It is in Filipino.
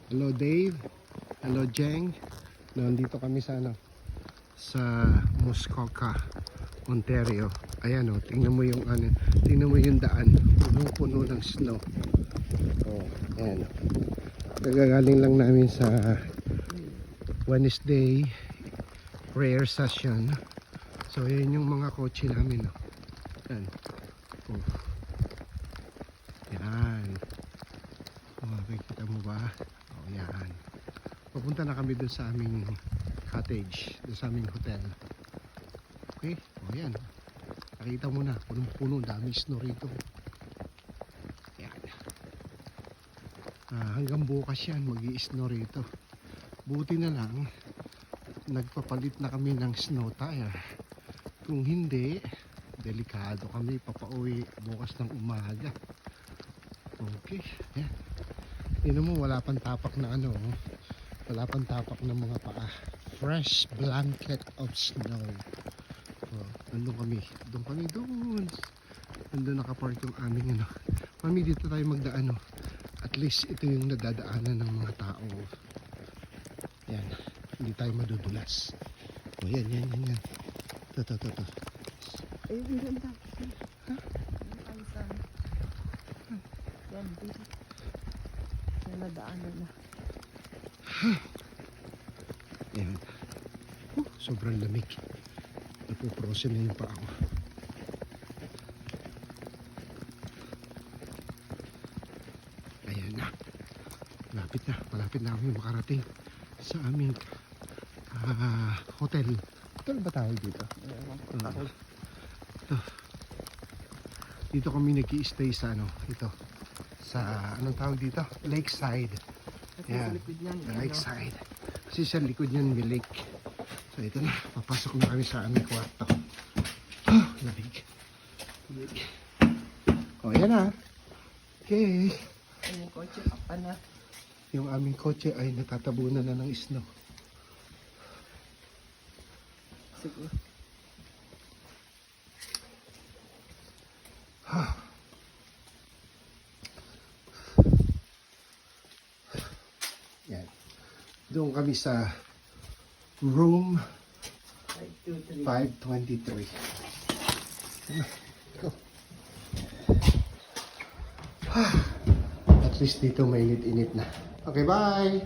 Hello Dave. Hello Jeng. Nandito kami sa sa Muskoka, Ontario. Ayan oh, tingnan mo yung tingnan mo yung daan. Puno-puno ng snow. Oh, ayan. Nagagaling lang namin sa Wednesday prayer session. So ayan yung mga kotse namin oh. Ayan. Oh. Yan. Oh, nakikita mo ba? Oh, yan. Papunta na kami dun sa aming cottage, dun sa aming hotel. Okay? Oh, yan. Nakita mo na, punong-puno, dami snow rito. Yan. Hanggang bukas yan, mag-i-snow rito. Buti na lang, nagpapalit na kami ng snow tire. Kung hindi, delikado kami papauwi bukas ng umaga. Okay, yan. Tingnan mo, wala pang tapak na wala pang tapak ng mga paa. Fresh blanket of snow. Oh, nandun kami. Doon. Nandun nakapark yung aming Mami, dito tayo magdaan At least ito yung nadadaanan ng mga tao. Yan. Hindi tayo madudulas. Oh, yan. Ito. Ay, ang ganda. Ha? Ang ayusan. Yan, dito. Yan, nadaanan na. Yan. Sobrang lamig. Napuprosin na yung paa ko. Ayan na. Malapit na kami makarating sa aming hotel. Hotel ba tawag dito? Dito kami nag-i-stay sa ito. Sa anong tawag dito? Lakeside. Yan. Lakeside. Kasi sa likod niyan may lake. So ito na, papasok na kami sa aming kwarto. Lamig. Oh, yan na. Okay. Yung kotse, pa na. Yung aming kotse ay natatabunan na ng snow. Siguro. Yan. Doon kami sa room 523. At least dito mainit-init na. Okay, bye!